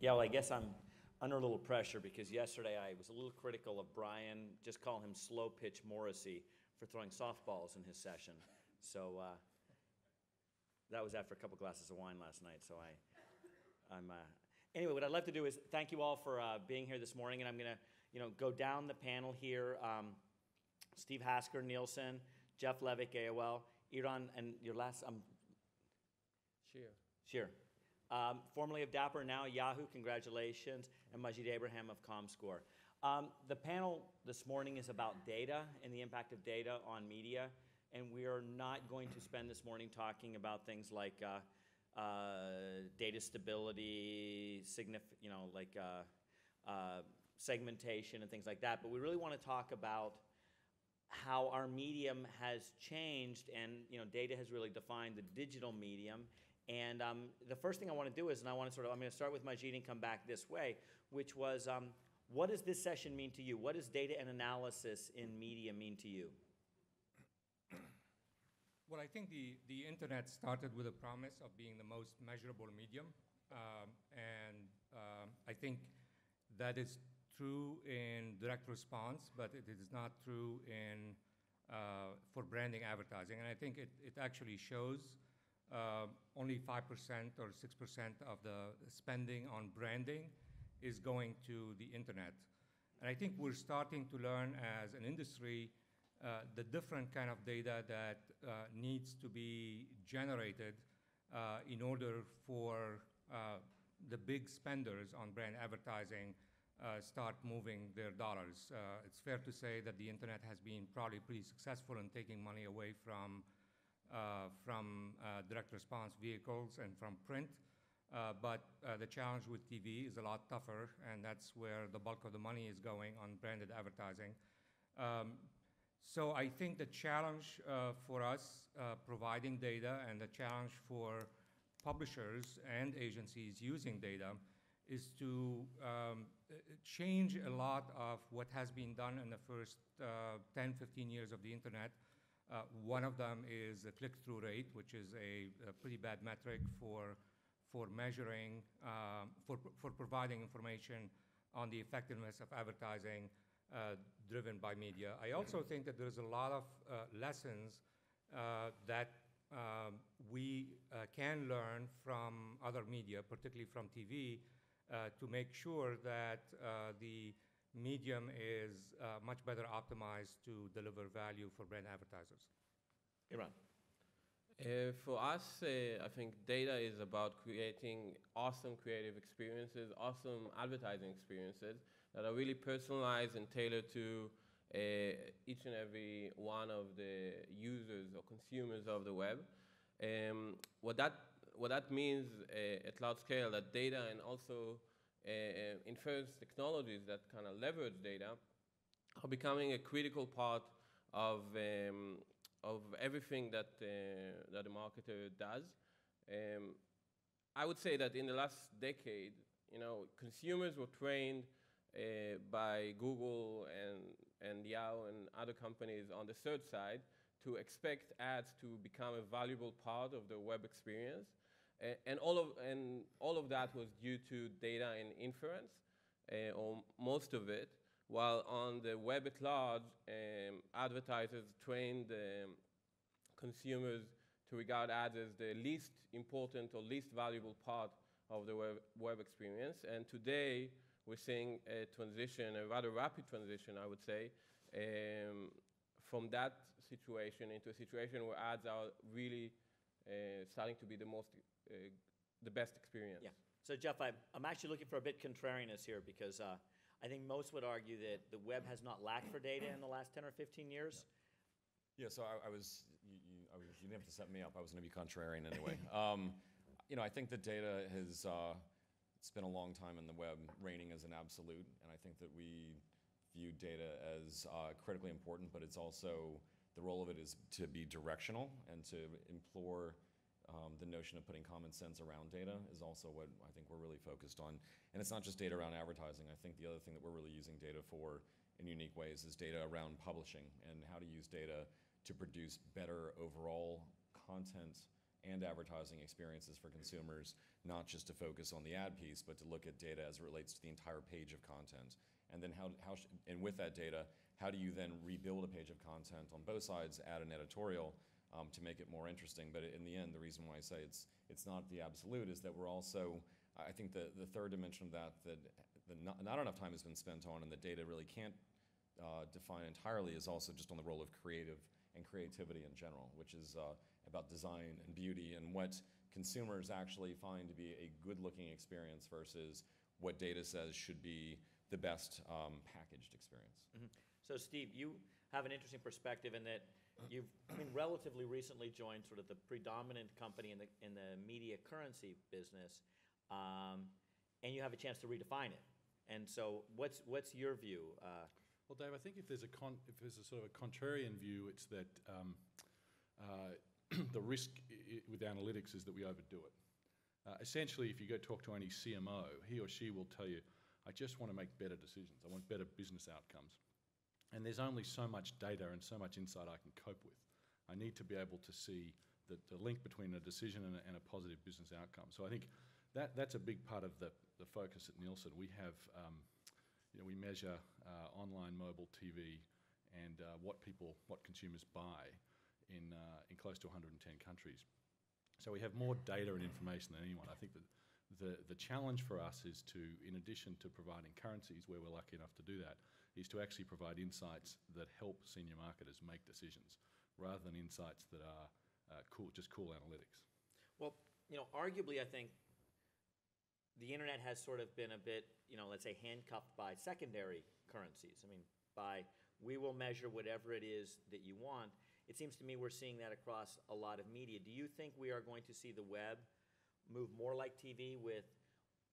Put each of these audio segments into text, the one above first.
Yeah, well, I guess I'm under a little pressure because yesterday I was a little critical of Brian, just call him slow pitch Morrissey, for throwing softballs in his session. So that was after a couple glasses of wine last night. So anyway, what I'd love to do is thank you all for being here this morning, and I'm going to go down the panel here. Steve Hasker, Nielsen, Jeff Levick, AOL, Eran, and your last Shir. Formerly of Dapper, now Yahoo, congratulations, and Magid Abraham of comScore. The panel this morning is about data and the impact of data on media, and we are not going to spend this morning talking about things like data stability, segmentation and things like that, but we really want to talk about how our medium has changed, and data has really defined the digital medium. And the first thing I want to do is, I'm going to start with Magid and come back this way, which was, what does this session mean to you? What does data and analysis in media mean to you? Well, I think the internet started with a promise of being the most measurable medium. I think that is true in direct response, but it is not true for branding advertising. And I think it actually shows only 5% or 6% of the spending on branding is going to the internet. And I think we're starting to learn as an industry the different kind of data that needs to be generated in order for the big spenders on brand advertising start moving their dollars. It's fair to say that the internet has been probably pretty successful in taking money away from direct response vehicles and from print. But the challenge with TV is a lot tougher, and that's where the bulk of the money is going on branded advertising. So I think the challenge for us providing data and the challenge for publishers and agencies using data is to change a lot of what has been done in the first 10, 15 years of the internet. One of them is the click-through rate, which is a pretty bad metric for measuring, for providing information on the effectiveness of advertising driven by media. I also think that there's a lot of lessons that we can learn from other media, particularly from TV, to make sure that the medium is much better optimized to deliver value for brand advertisers. Eran. For us, I think data is about creating awesome creative experiences, awesome advertising experiences that are really personalized and tailored to each and every one of the users or consumers of the web. What that means at large scale, that data and also inference technologies that kind of leverage data are becoming a critical part of everything that a marketer does. I would say that in the last decade, consumers were trained by Google and Yahoo and other companies on the search side to expect ads to become a valuable part of the web experience. And all of that was due to data and inference, or most of it, while on the web at large, advertisers trained consumers to regard ads as the least important or least valuable part of the web experience. And today, we're seeing a transition, a rather rapid transition, I would say, from that situation into a situation where ads are really starting to be the best experience. Yeah. So Jeff, I'm actually looking for a bit contrariness here because I think most would argue that the web has not lacked for data in the last 10 or 15 years. Yeah, so you didn't have to set me up. I was going to be contrarian anyway. I think that data has spent a long time in the web reigning as an absolute, and I think that we view data as critically important, but it's also, the role of it is to be directional and to implore the notion of putting common sense around data is also what I think we're really focused on. And it's not just data around advertising. I think the other thing that we're really using data for in unique ways is data around publishing and how to use data to produce better overall content and advertising experiences for consumers, not just to focus on the ad piece, but to look at data as it relates to the entire page of content. And then and with that data, how do you then rebuild a page of content on both sides, add an editorial to make it more interesting? But in the end, the reason why I say it's not the absolute is that we're also, I think the third dimension of that not enough time has been spent on and the data really can't define entirely is also just on the role of creative and creativity in general, which is about design and beauty and what consumers actually find to be a good-looking experience versus what data says should be the best packaged experience. Mm-hmm. So Steve, you have an interesting perspective in that you've relatively recently joined sort of the predominant company in the media currency business, and you have a chance to redefine it. And so what's your view? Well, Dave, I think if there's a sort of a contrarian view, it's that the risk with analytics is that we overdo it. Essentially, if you go talk to any CMO, he or she will tell you, I just want to make better decisions. I want better business outcomes. And there's only so much data and so much insight I can cope with. I need to be able to see the link between a decision and a positive business outcome. So I think that's a big part of the focus at Nielsen. We have, we measure online mobile TV and what consumers buy in close to 110 countries. So we have more data and information than anyone. I think that the challenge for us is to, in addition to providing currencies where we're lucky enough to do that, is to actually provide insights that help senior marketers make decisions rather than insights that are just cool analytics. Well, arguably I think the internet has sort of been a bit, let's say handcuffed by secondary currencies. I mean, we will measure whatever it is that you want. It seems to me we're seeing that across a lot of media. Do you think we are going to see the web move more like TV with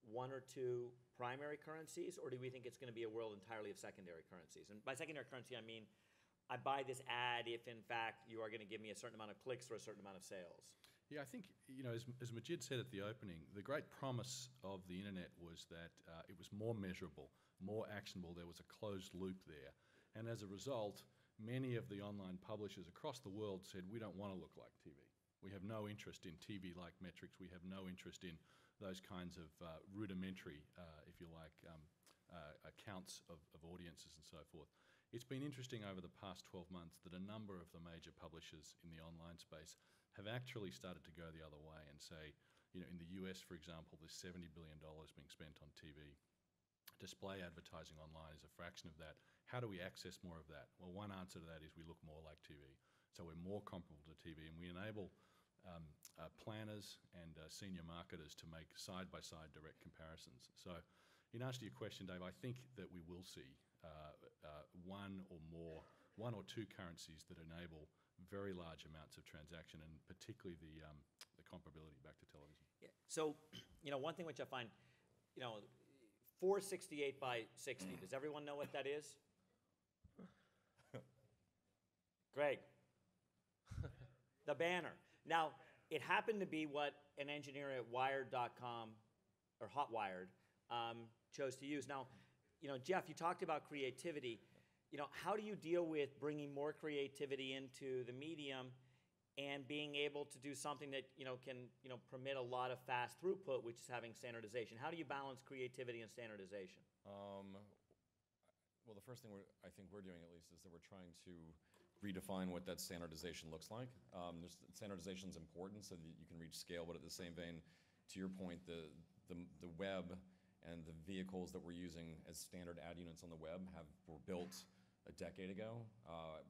one or two primary currencies, or do we think it's going to be a world entirely of secondary currencies? And by secondary currency, I mean, I buy this ad if, in fact, you are going to give me a certain amount of clicks or a certain amount of sales. Yeah, I think, as Magid said at the opening, the great promise of the internet was that it was more measurable, more actionable. There was a closed loop there. And as a result, many of the online publishers across the world said, we don't want to look like TV. We have no interest in TV-like metrics. We have no interest in those kinds of rudimentary, if you like, accounts of audiences and so forth. It's been interesting over the past 12 months that a number of the major publishers in the online space have actually started to go the other way and say, in the US, for example, there's $70 billion being spent on TV. Display advertising online is a fraction of that. How do we access more of that? Well, one answer to that is we look more like TV. So we're more comparable to TV, and we enable planners and senior marketers to make side-by-side direct comparisons. So in answer to your question, Dave, I think that we will see one or two currencies that enable very large amounts of transaction, and particularly the comparability back to television. Yeah. So, one thing which I find, 468 by 60. Does everyone know what that is? Greg. The banner. Now, it happened to be what an engineer at Wired.com, or Hotwired, chose to use. Now, Jeff, you talked about creativity. How do you deal with bringing more creativity into the medium and being able to do something that can permit a lot of fast throughput, which is having standardization? How do you balance creativity and standardization? Well, the first thing I think we're doing, at least, is that we're trying to redefine what that standardization looks like. Standardization is important so that you can reach scale, but at the same vein, to your point, the web and the vehicles that we're using as standard ad units on the web were built a decade ago,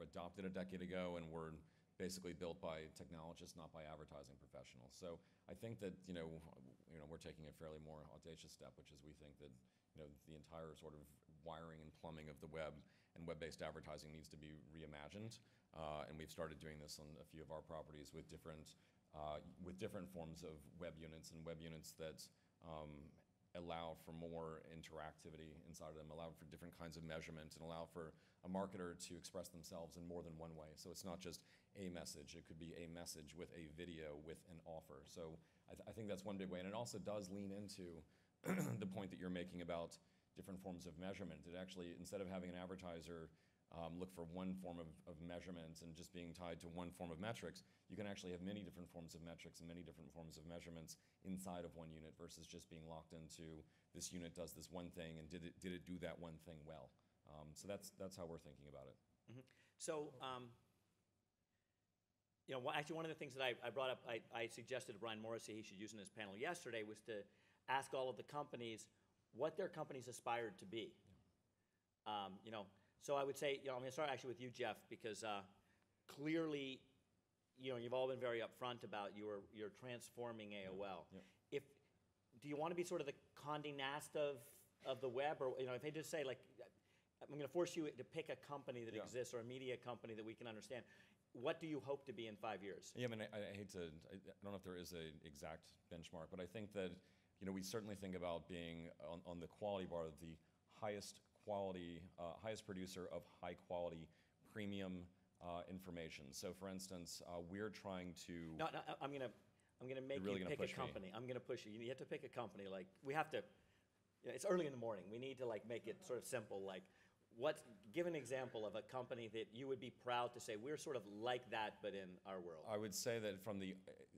adopted a decade ago, and were basically built by technologists, not by advertising professionals. So I think that we're taking a fairly more audacious step, which is we think that the entire sort of wiring and plumbing of the web and web-based advertising needs to be reimagined. And we've started doing this on a few of our properties with different forms of web units and web units that allow for more interactivity inside of them, allow for different kinds of measurement, and allow for a marketer to express themselves in more than one way. So it's not just a message. It could be a message with a video with an offer. So I think that's one big way. And it also does lean into the point that you're making about different forms of measurement. It actually, instead of having an advertiser look for one form of measurement and just being tied to one form of metrics. You can actually have many different forms of metrics and many different forms of measurements inside of one unit versus just being locked into this unit does this one thing and did it do that one thing well. So that's how we're thinking about it. Mm-hmm. So, actually one of the things that I brought up, I suggested to Brian Morrissey he should use in his panel yesterday was to ask all of the companies what their companies aspired to be. Yeah. So I would say, I'm going to start actually with you, Jeff, because clearly, you've all been very upfront about you're transforming AOL. Yeah. Do you want to be sort of the Condé Nast of the web, or if they just say like, I'm going to force you to pick a company that exists or a media company that we can understand. What do you hope to be in 5 years? Yeah, I mean, I hate to, I don't know if there is an exact benchmark, but I think that, we certainly think about being on the quality bar of the highest quality, highest producer of high quality premium information. So for instance, we're trying to... No, I'm gonna make you pick a company. I'm gonna push you. You have to pick a company. Like, we have to, it's early in the morning. We need to make it sort of simple. Like, give an example of a company that you would be proud to say, we're sort of like that, but in our world. I would say that from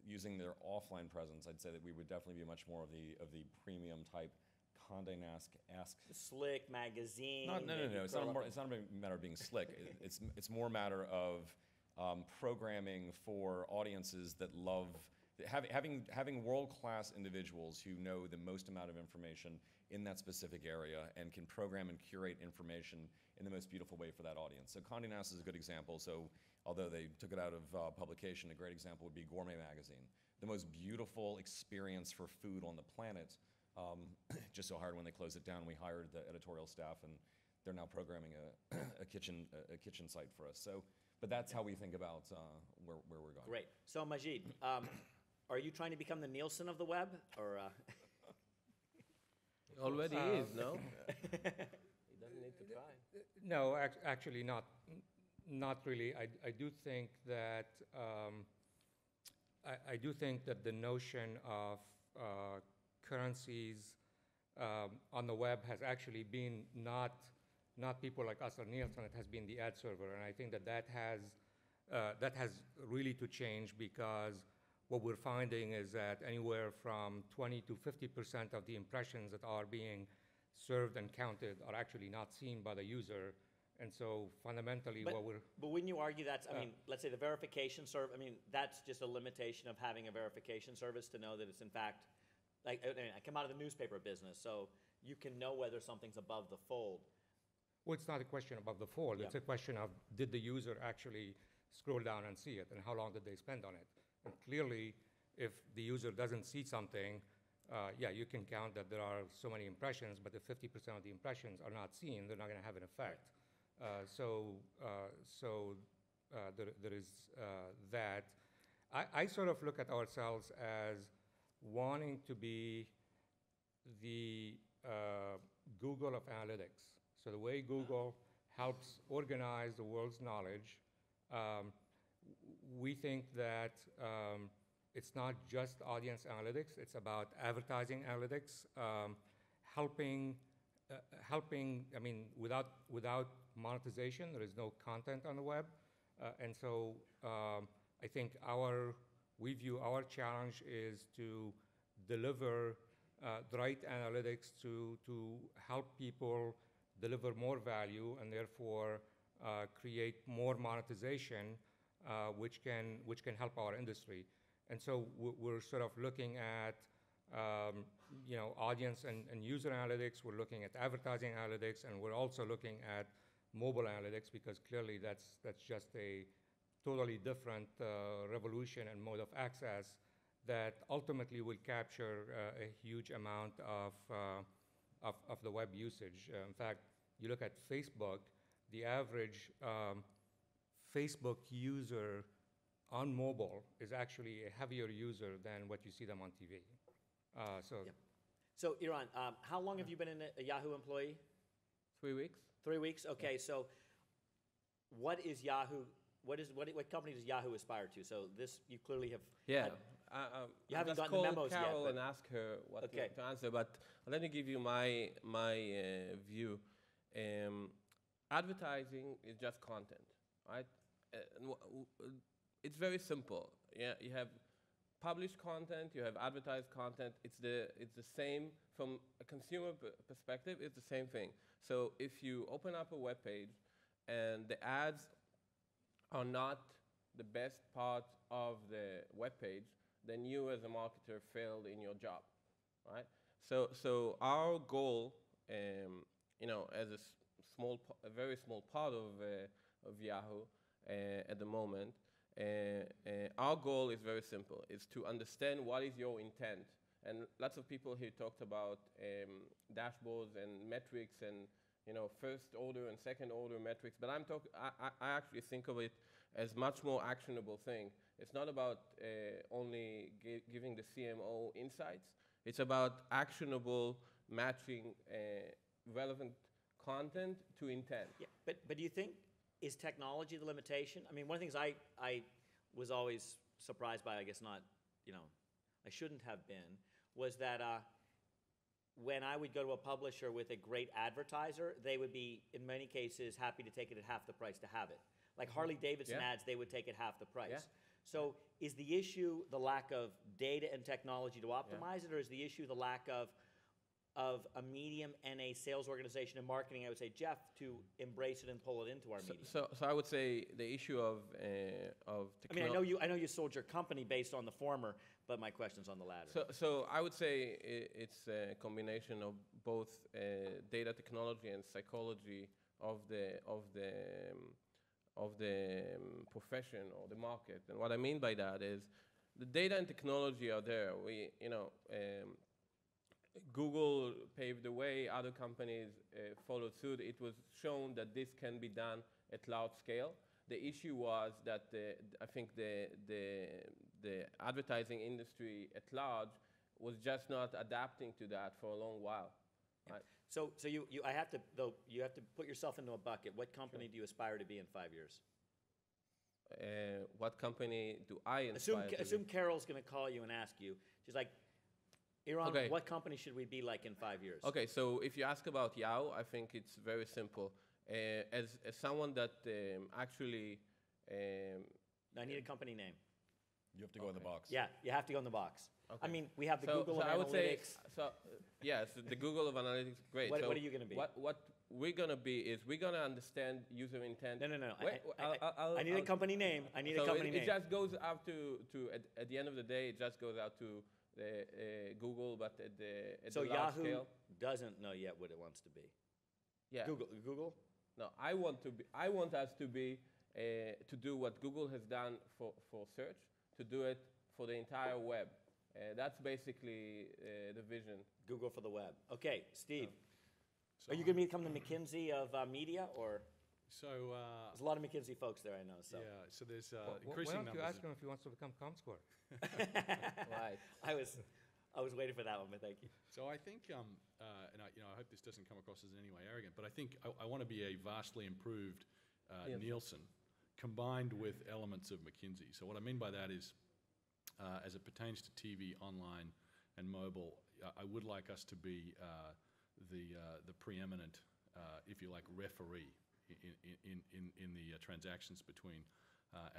using their offline presence, I'd say that we would definitely be much more of the premium type Condé Nast-esque. Slick magazine. No. It's not a matter of being slick. It's more a matter of programming for audiences that love having world-class individuals who know the most amount of information in that specific area and can program and curate information in the most beautiful way for that audience. So Condé Nast is a good example. So although they took it out of publication, a great example would be Gourmet Magazine, the most beautiful experience for food on the planet. Just so hard when they closed it down, we hired the editorial staff, and they're now programming a kitchen site for us. So, but that's how we think about where we're going. Great. So Magid, are you trying to become the Nielsen of the web, or? Already is, no? He doesn't need to try. No, actually not really. I do think that I do think that the notion of currencies on the web has actually been not people like us or Nielsen. It has been the ad server, and I think that has really to change, because what we're finding is that anywhere from 20 to 50% of the impressions that are being served and counted are actually not seen by the user. And so fundamentally what we're... But wouldn't you argue that's, let's say the verification service, that's just a limitation of having a verification service to know that it's in fact, I come out of the newspaper business, so you can know whether something's above the fold. Well, it's not a question above the fold. Yeah. It's a question of, did the user actually scroll down and see it, and how long did they spend on it? And clearly, if the user doesn't see something, you can count that there are so many impressions, but if 50% of the impressions are not seen, they're not going to have an effect. There is that. I sort of look at ourselves as wanting to be the Google of analytics. So the way Google helps organize the world's knowledge, we think that it's not just audience analytics, it's about advertising analytics, helping, without monetization, there is no content on the web. And so I think we view our challenge is to deliver the right analytics to help people deliver more value and therefore create more monetization, which can help our industry. And so we're sort of looking at audience and user analytics. We're looking at advertising analytics, and we're also looking at mobile analytics, because clearly that's just a totally different revolution and mode of access that ultimately will capture a huge amount of the web usage. In fact, you look at Facebook, the average Facebook user on mobile is actually a heavier user than what you see them on TV. So Eran, how long have you been a Yahoo employee? 3 weeks. 3 weeks. Okay. So, what is Yahoo? What company does Yahoo aspire to? So you clearly have. Yeah. You haven't just gotten the memos yet. Carol and ask her what to answer. But let me give you my view. advertising is just content, right? It's very simple. Yeah, you have published content, you have advertised content. It's the same from a consumer perspective. It's the same thing. So if you open up a web page and the ads are not the best part of the web page, then you as a marketer failed in your job, right? So our goal, as a very small part of Yahoo at the moment, our goal is very simple. It's to understand what is your intent. And lots of people here talked about dashboards and metrics and first order and second order metrics, but I actually think of it as much more actionable thing. It's not about only giving the CMO insights. It's about actionable matching relevant content to intent. Yeah, but do you think, is technology the limitation? I mean, one of the things I was always surprised by, I guess not, I shouldn't have been, was that when I would go to a publisher with a great advertiser, they would be, in many cases, happy to take it at half the price to have it. Like Harley Davidson ads, they would take it half the price. Yeah. So is the issue the lack of data and technology to optimize it, or is the issue the lack of a medium and a sales organization and marketing, I would say, Jeff, to embrace it and pull it into our medium? So I would say the issue of I mean, I know you sold your company based on the former, but my question's on the latter. So I would say it's a combination of both data technology and psychology of the profession or the market. And what I mean by that is the data and technology are there. Google paved the way, other companies followed suit. It was shown that this can be done at large scale. The issue was that I think the advertising industry at large was just not adapting to that for a long while. Yeah. Right? So you have to put yourself into a bucket. What company do you aspire to be in 5 years? What company do I inspire to be? Assume Carol's going to call you and ask you. She's like, Eran, Okay. what company should we be like in 5 years? Okay, so if you ask about Yahoo, I think it's very simple. As someone that actually... I need a company name. You have to go in the box. Yeah, you have to go in the box. Okay. I mean, we have the So Google of I would Analytics. say, yes, the Google of Analytics, great. What So are you going to be? What we're going to be is we're going to understand user intent. No. Wait, I need a company name. I need a company name. It just goes out at the end of the day, it just goes out to the Google, but at the So large Yahoo scale. doesn't know yet what it wants to be. Yeah. Google? No, I want us to be, to do what Google has done for search, to do it for the entire web. That's basically the vision. Google for the web. Okay, Steve. So Are you going to become the McKinsey of media, or So there's a lot of McKinsey folks there, I know. So yeah, so there's Why increasing don't you numbers. ask him if he wants to become comScore? Right. I was waiting for that one, but thank you. So I think, and I hope this doesn't come across as in any way arrogant, but I think I want to be a vastly improved Nielsen combined with elements of McKinsey. So what I mean by that is, as it pertains to TV, online, and mobile, I would like us to be the preeminent, if you like, referee in the transactions between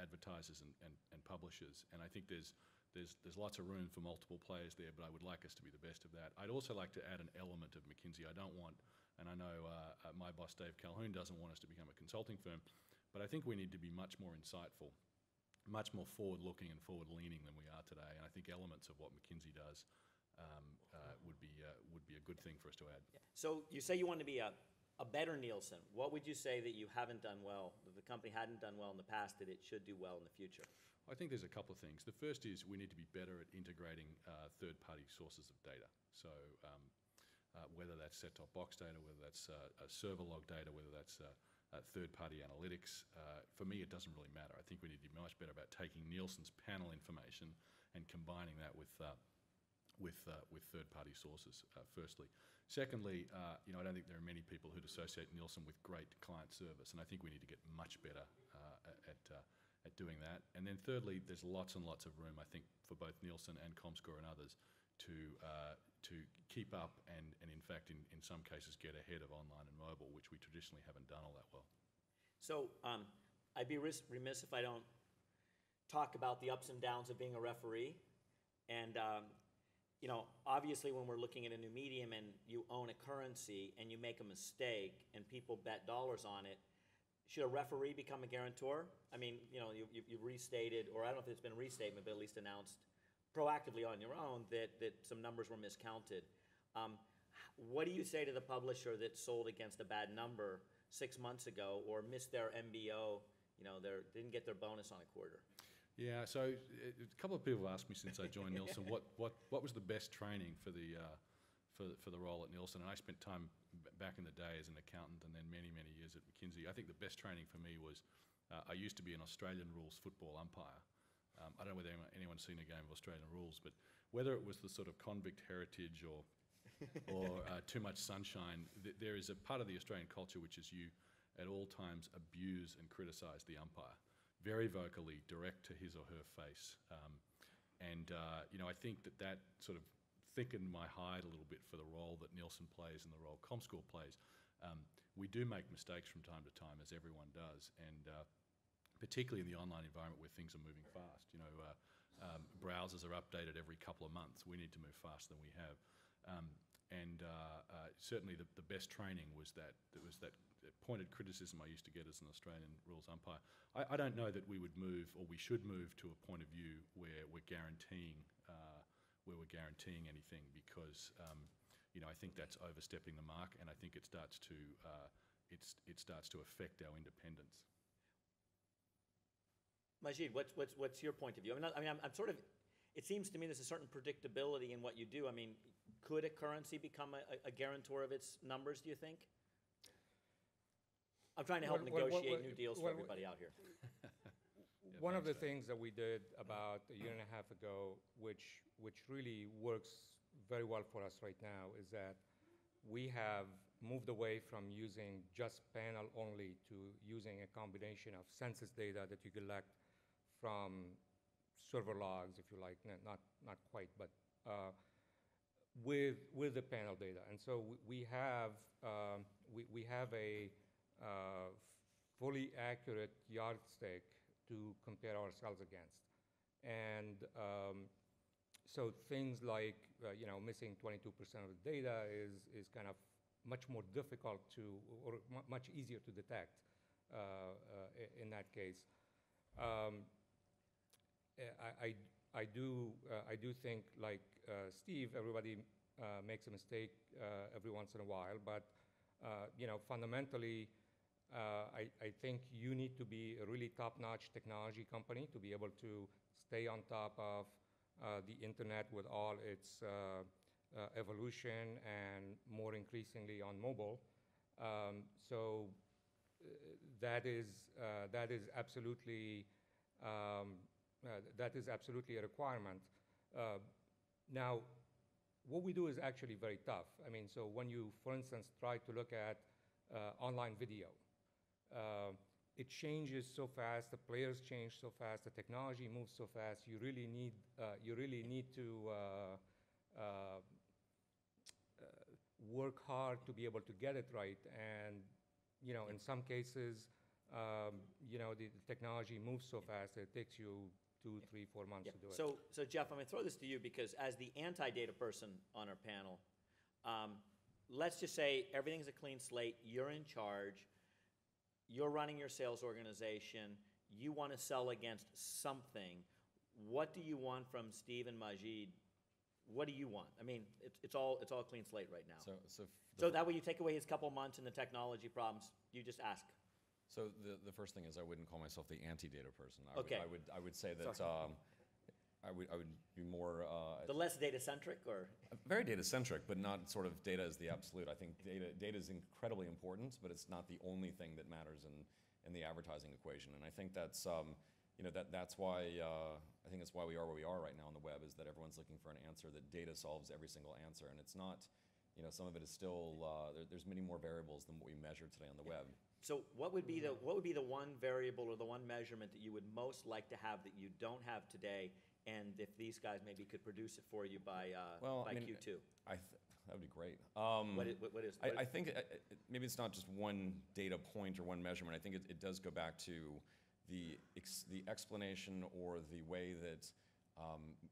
advertisers and publishers. And I think there's lots of room for multiple players there, but I would like us to be the best of that. I'd also like to add an element of McKinsey. I don't want, and I know my boss Dave Calhoun doesn't want us to become a consulting firm, but I think we need to be much more insightful, much more forward-looking and forward-leaning than we are today. And I think elements of what McKinsey does would be a good thing for us to add. Yeah. So you say you want to be a better Nielsen. What would you say that you haven't done well, that the company hadn't done well in the past, that it should do well in the future? I think there's a couple of things. The first is we need to be better at integrating third-party sources of data. So whether that's set-top box data, whether that's server log data, whether that's third-party analytics, for me it doesn't really matter. I think we need to be much better about taking Nielsen's panel information and combining that with third-party sources, firstly. Secondly, I don't think there are many people who'd associate Nielsen with great client service, and I think we need to get much better at doing that. And then thirdly, there's lots and lots of room, I think, for both Nielsen and comScore and others to keep up and in fact, in some cases, get ahead of online and mobile, which we traditionally haven't done all that well. So I'd be remiss if I don't talk about the ups and downs of being a referee. And you know, obviously when we're looking at a new medium and you own a currency and you make a mistake and people bet dollars on it, should a referee become a guarantor? I mean, you know, you restated, or I don't know if it's been a restatement, but at least announced proactively on your own that some numbers were miscounted. What do you say to the publisher that sold against a bad number 6 months ago or missed their MBO, you know, didn't get their bonus on a quarter? Yeah, so a couple of people have asked me since I joined Nielsen what was the best training for the role at Nielsen, and I spent time back in the day as an accountant and then many years at McKinsey. I think the best training for me was I used to be an Australian rules football umpire. I don't know whether anyone's seen a game of Australian rules, but whether it was the sort of convict heritage or too much sunshine, there is a part of the Australian culture which is you at all times abuse and criticise the umpire, very vocally, direct to his or her face. You know, I think that sort of thickened my hide a little bit for the role that Nielsen plays and the role comScore plays. We do make mistakes from time to time, as everyone does, and particularly in the online environment where things are moving fast. You know, browsers are updated every couple of months. We need to move faster than we have. Certainly the best training was that pointed criticism I used to get as an Australian rules umpire. I don't know that we would move, or we should move, to a point of view where we're guaranteeing anything, because you know, I think that's overstepping the mark, and I think it starts to affect our independence. Magid, what's your point of view? I'm sort of. It seems to me there's a certain predictability in what you do. I mean, could a currency become a guarantor of its numbers, do you think? I'm trying to help negotiate new deals for everybody out here. One of the things that we did about a year and a half ago, which really works very well for us right now, is that we have moved away from using just panel only to using a combination of census data that you collect from server logs, if you like, not quite, but with the panel data. And so we have a fully accurate yardstick to compare ourselves against. And so things like you know, missing 22% of the data is kind of much more difficult to, or much easier to detect in that case. I do think, like Steve, everybody makes a mistake every once in a while, but you know, fundamentally, I think you need to be a really top-notch technology company to be able to stay on top of the internet with all its evolution, and more increasingly on mobile. So that is absolutely a requirement. Now, what we do is actually very tough. I mean, so when you, for instance, try to look at online video, it changes so fast, the players change so fast, the technology moves so fast. You really need to work hard to be able to get it right. And you know, in some cases, you know, the technology moves so fast that it takes you 2, 3, 4 months to do it. So Jeff, I'm going to throw this to you, because as the anti-data person on our panel, let's just say everything's a clean slate, you're in charge, you're running your sales organization, you want to sell against something. What do you want from Steve and Magid? What do you want? I mean, it's all a clean slate right now. So that way you take away his couple months and the technology problems, you just ask. So the first thing is, I wouldn't call myself the anti-data person. I would say that I would be more the less data-centric, or very data-centric, but not sort of data as the absolute. I think data is incredibly important, but it's not the only thing that matters in the advertising equation. And I think that's you know, that's why I think that's why we are where we are right now on the web, is that everyone's looking for an answer, that data solves every single answer, and it's not. You know, some of it is still there's many more variables than what we measure today on the web. So what would be the one variable or the one measurement that you would most like to have that you don't have today and if these guys maybe could produce it for you by Well, by I mean, Q2. That would be great. What is I think maybe it's not just one data point or one measurement. I think it does go back to the explanation or the way that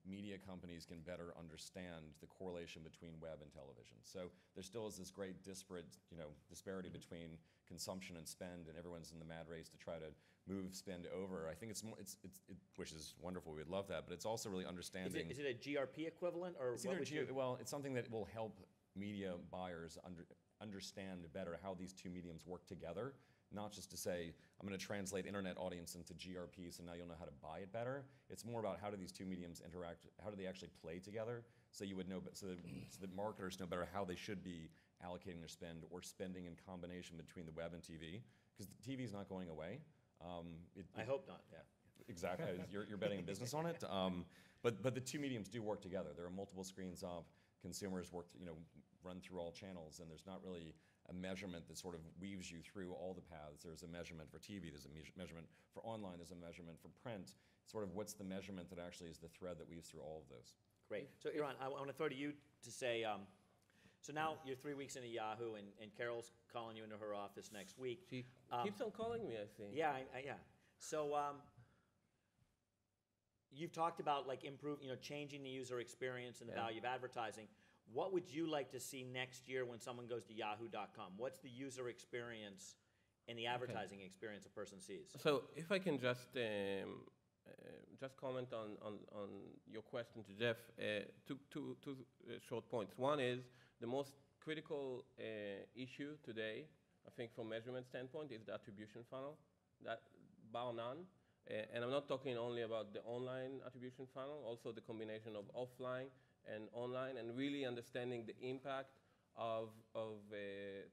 media companies can better understand the correlation between web and television. So there still is this great disparity between consumption and spend, and everyone's in the mad race to try to move spend over. I think which is wonderful. We'd love that, but it's also really understanding. Is it a GRP equivalent, or It's what either would you? well, it's something that will help media buyers understand better how these two mediums work together, not just to say, I'm going to translate internet audience into GRP, so now you'll know how to buy it better. It's more about how do these two mediums interact, how do they actually play together, so you would know, so that marketers know better how they should be allocating their spend or spending in combination between the web and TV, because TV is not going away. I hope not. Yeah. Exactly. You're betting a business on it. But the two mediums do work together. There are multiple screens up. Consumers run through all channels, and there's not really a measurement that sort of weaves you through all the paths. There's a measurement for TV. There's a measurement for online. There's a measurement for print. Sort of what's the measurement that actually is the thread that weaves through all of those. Great. So, Eran, I want to throw to you to say, so now you're 3 weeks into Yahoo, and Carol's calling you into her office next week. She keeps on calling me, I think. Yeah, yeah. So you've talked about changing the user experience and the value of advertising. What would you like to see next year when someone goes to yahoo.com? What's the user experience and the advertising experience a person sees? So if I can just comment on your question to Jeff, two short points. One is the most critical issue today, I think from measurement standpoint, is the attribution funnel, that bar none. And I'm not talking only about the online attribution funnel, also the combination of offline and online, and really understanding the impact of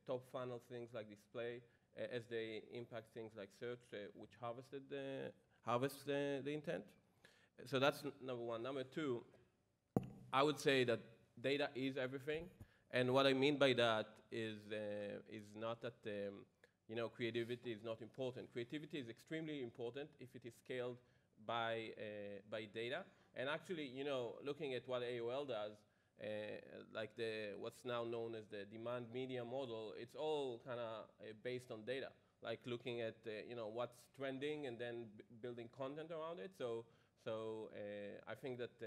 top funnel things like display as they impact things like search, which harvests the intent. So that's number one. Number two, I would say that data is everything, and what I mean by that is not that creativity is not important. Creativity is extremely important if it is scaled by data. And actually, looking at what AOL does, like what's now known as the demand media model, it's all kind of based on data. Like looking at what's trending and then building content around it. So I think that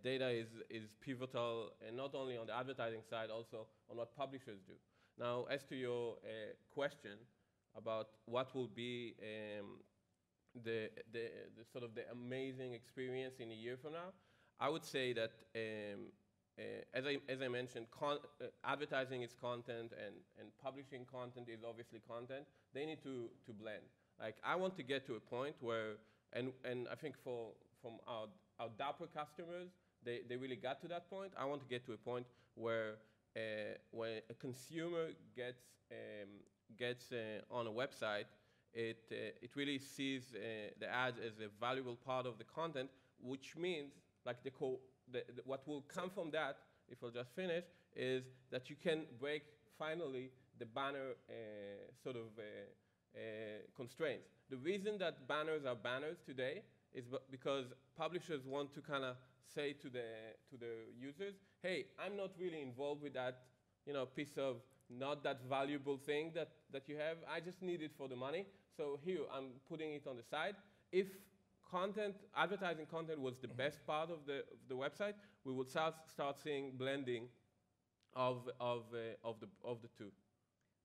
data is pivotal, and not only on the advertising side, also on what publishers do. Now, as to your question about what will be the sort of the amazing experience in a year from now, I would say that as I mentioned, advertising is content and publishing content is obviously content. They need to blend. Like I want to get to a point where, and I think from our Dapper customers, they really got to that point. I want to get to a point where when a consumer gets on a website, it really sees the ads as a valuable part of the content, which means like what will come from that, if I'll just finish, is that you can break finally the banner sort of constraints. The reason that banners are banners today is because publishers want to kind of say to the users, hey, I'm not really involved with that piece of not that valuable thing that you have. I just need it for the money. So here, I'm putting it on the side. If advertising content was the best part of the website, we would start seeing blending of the two.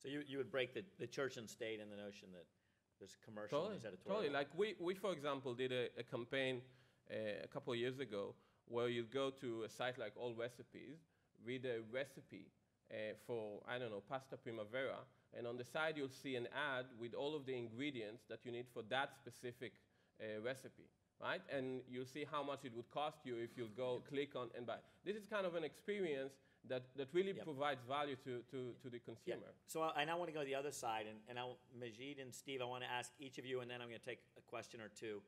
So you would break the church and state and the notion that there's commercial in these editorials. Totally. Like we for example, did a campaign a couple of years ago where you go to a site like All Recipes, read a recipe for, I don't know, pasta primavera, and on the side you'll see an ad with all of the ingredients that you need for that specific recipe, right? And you'll see how much it would cost you if you go click on and buy. This is kind of an experience that really provides value to the consumer. Yeah. So I now want to go to the other side, and Magid and Steve, I want to ask each of you, and then I'm going to take a question or two.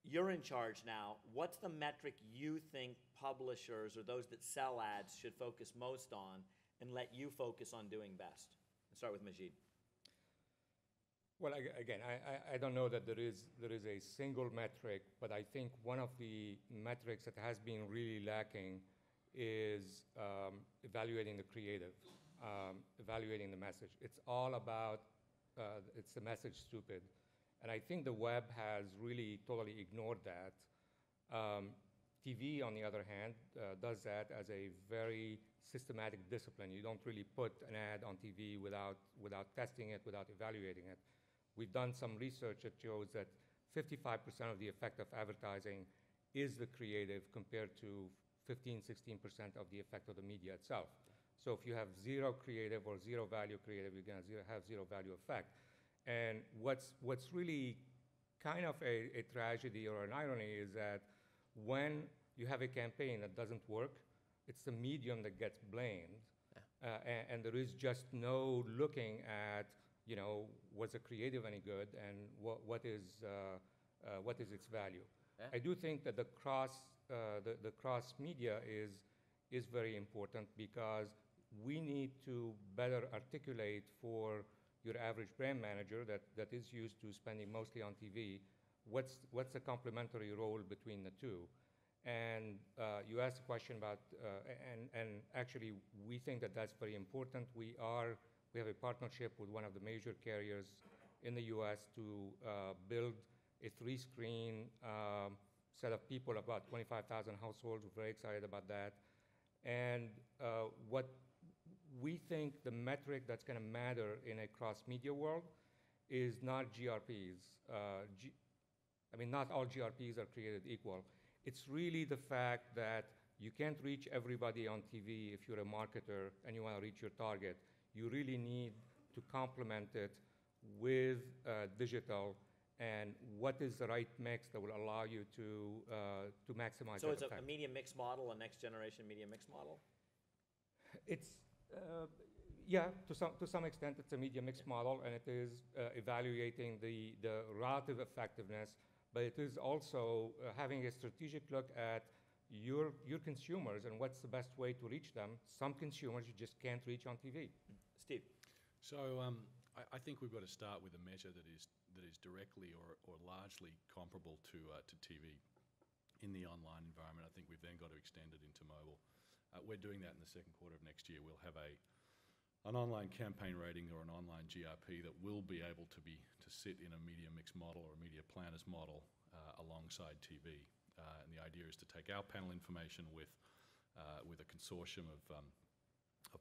You're in charge now. What's the metric you think publishers or those that sell ads should focus most on and let you focus on doing best? Let's start with Magid. Well, again, I don't know that there is a single metric, but I think one of the metrics that has been really lacking is evaluating the creative, evaluating the message. It's all about, it's the message stupid. And I think the web has really totally ignored that. TV, on the other hand, does that as a very systematic discipline. You don't really put an ad on TV without testing it, without evaluating it. We've done some research that shows that 55% of the effect of advertising is the creative compared to 15, 16% of the effect of the media itself. So if you have zero creative or zero value creative, you're going to have zero value effect. And what's really kind of a tragedy or an irony is that when you have a campaign that doesn't work, it's the medium that gets blamed. And there is just no looking at, you know, was the creative any good and what is its value. Yeah. I do think that the cross media is very important because we need to better articulate for your average brand manager that is used to spending mostly on TV, what's the complementary role between the two. And you asked a question about, and actually we think that that's very important. We have a partnership with one of the major carriers in the US to build a 3-screen set of people, about 25,000 households. We're very excited about that. And what we think the metric that's going to matter in a cross-media world is not GRPs. I mean, not all GRPs are created equal. It's really the fact that you can't reach everybody on TV if you're a marketer and you want to reach your target. You really need to complement it with digital and what is the right mix that will allow you to maximize So that it's effect. a media mix model, a next generation media mix model? It's, yeah, to some extent it's a media mix model, and it is evaluating the relative effectiveness, but it is also having a strategic look at your consumers and what's the best way to reach them. Some consumers you just can't reach on TV. Steve? So I think we've got to start with a measure that is directly or largely comparable to TV in the online environment. I think we've then got to extend it into mobile. We're doing that in the second quarter of next year. We'll have an online campaign rating or an online GRP that will be able to sit in a media mix model or a media planners model alongside TV. And the idea is to take our panel information with a consortium of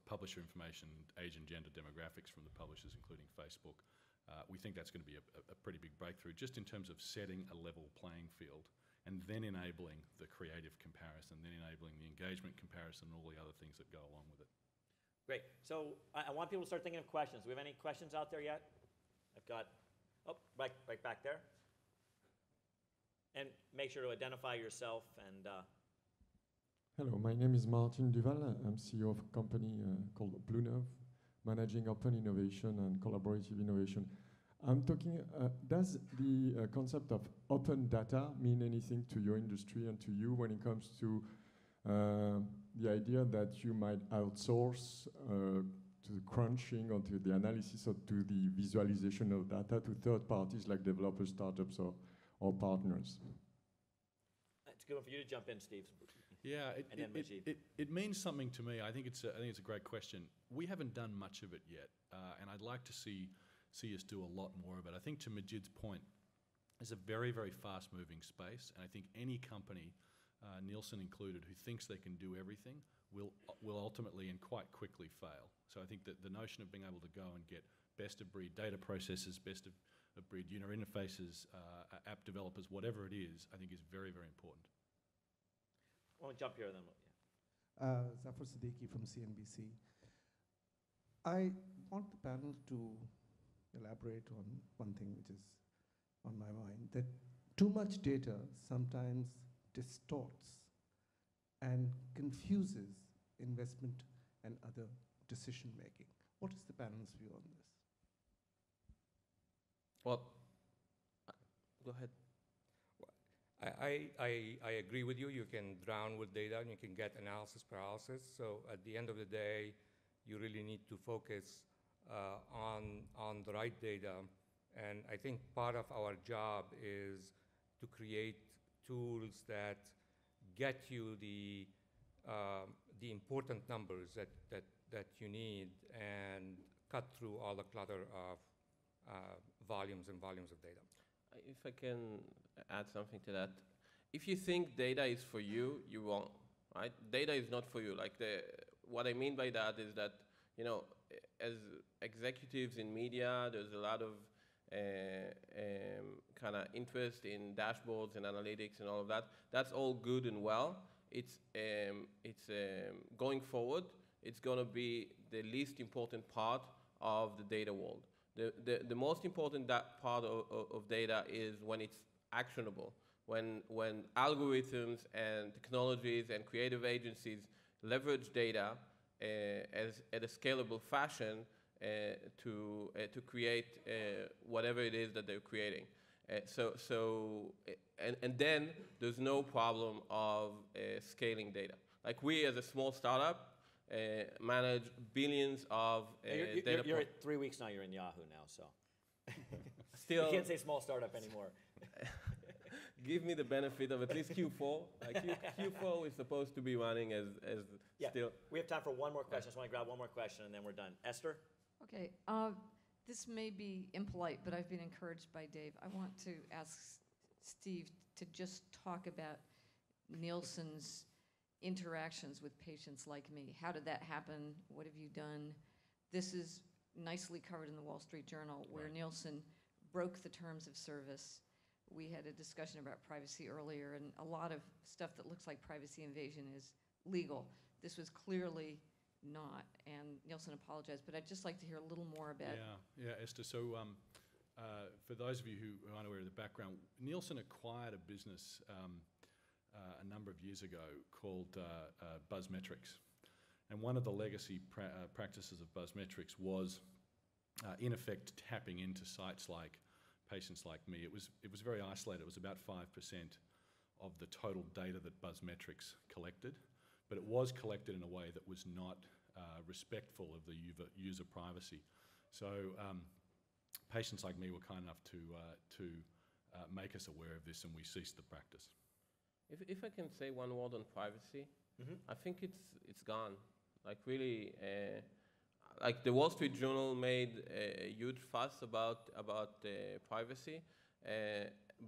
publisher information, age and gender demographics from the publishers, including Facebook. We think that's going to be a pretty big breakthrough just in terms of setting a level playing field and then enabling the creative comparison, then enabling the engagement comparison and all the other things that go along with it. Great. So I want people to start thinking of questions. Do we have any questions out there yet? I've got, right back there. And make sure to identify yourself and... Hello, my name is Martin Duval. I'm CEO of a company called Bluenov, managing open innovation and collaborative innovation. I'm talking, does the concept of open data mean anything to your industry and to you when it comes to the idea that you might outsource to the crunching or to the analysis or to the visualization of data to third parties like developers, startups, or partners? It's a good one for you to jump in, Steve. Yeah, And then Magid. it means something to me. I think it's a great question. We haven't done much of it yet, and I'd like to see us do a lot more of it. I think to Magid's point, it's a very, very fast-moving space, and I think any company, Nielsen included, who thinks they can do everything will ultimately and quite quickly fail. So I think that the notion of being able to go and get best-of-breed data processors, best-of-breed user interfaces, app developers, whatever it is, I think is very, very important. I want to jump here then. Zafar Siddiqui from CNBC. I want the panel to elaborate on one thing which is on my mind, that too much data sometimes distorts and confuses investment and other decision making. What is the panel's view on this? Well, go ahead. I agree with you. You can drown with data and you can get analysis paralysis. So at the end of the day, you really need to focus on the right data And I think part of our job is to create tools that get you the important numbers that you need and cut through all the clutter of volumes and volumes of data. If I can add something to that, if you think data is for you, you're wrong, right? Data is not for you. Like what I mean by that is that, you know, as executives in media, there's a lot of kind of interest in dashboards and analytics and all of that. That's all good and well. It's going forward, it's going to be the least important part of the data world. The most important part of data is when it's actionable, when algorithms and technologies and creative agencies leverage data at a scalable fashion to create whatever it is that they're creating. And then there's no problem of scaling data. Like we as a small startup manage billions of data. You're at 3 weeks now, you're in Yahoo now, so. Still, you can't say small startup anymore. Give me the benefit of at least Q4. Like Q4 is supposed to be running as yeah, still. We have time for one more question. I just want to grab one more question and then we're done. Esther? Okay, this may be impolite, but I've been encouraged by Dave. I want to ask Steve to just talk about Nielsen's interactions with patients like me. How did that happen? What have you done? This is nicely covered in the Wall Street Journal, where Right. Nielsen broke the terms of service. We had a discussion about privacy earlier, and a lot of stuff that looks like privacy invasion is legal. This was clearly not, and Nielsen apologized, but I'd just like to hear a little more about. Yeah, Esther. So for those of you who aren't aware of the background, Nielsen acquired a business a number of years ago called Buzzmetrics. And one of the legacy practices of Buzzmetrics was, in effect, tapping into sites like Patients Like Me. It was very isolated. It was about 5% of the total data that Buzzmetrics collected, but it was collected in a way that was not respectful of the user privacy. So Patients Like Me were kind enough to make us aware of this, and we ceased the practice. If I can say one word on privacy, I think it's gone. Like really, like the Wall Street Journal made a huge fuss about privacy,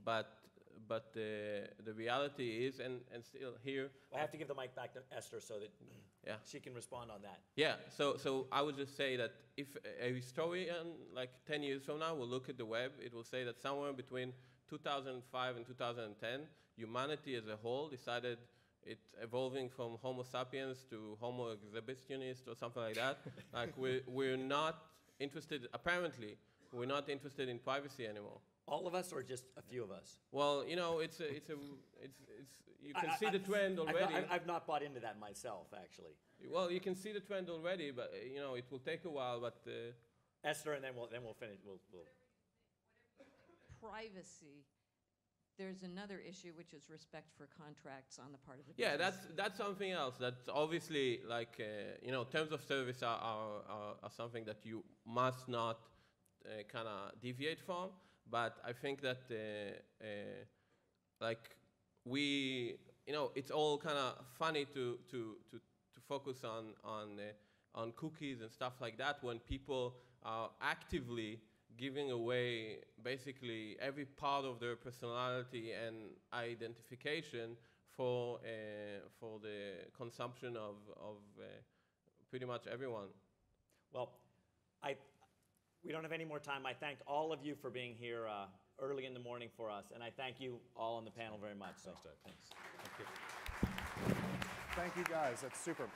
but the reality is, and still here. I have to give the mic back to Esther so that Yeah. she can respond on that. Yeah, so I would just say that if a historian, like 10 years from now, will look at the web, it will say that somewhere between 2005 and 2010, humanity as a whole decided it's evolving from Homo sapiens to Homo exhibitionist or something like that. Like we're not interested, apparently, we're not interested in privacy anymore. All of us or just a few of us? Well, you know, it's you can see the trend already. I've not bought into that myself, actually. Well, you can see the trend already, but you know, it will take a while. But Esther, and then we'll finish. We'll. Privacy. There's another issue, which is respect for contracts on the part of the yeah, business. that's something else. That's obviously like you know, terms of service are something that you must not kind of deviate from. But I think that like we, you know, it's all kind of funny to focus on cookies and stuff like that when people are actively giving away basically every part of their personality and identification for the consumption of pretty much everyone. Well, we don't have any more time. I thank all of you for being here early in the morning for us, and I thank you all on the panel very much. So. Thanks, Dave. Thanks. Thank you. Thank you, guys. That's super.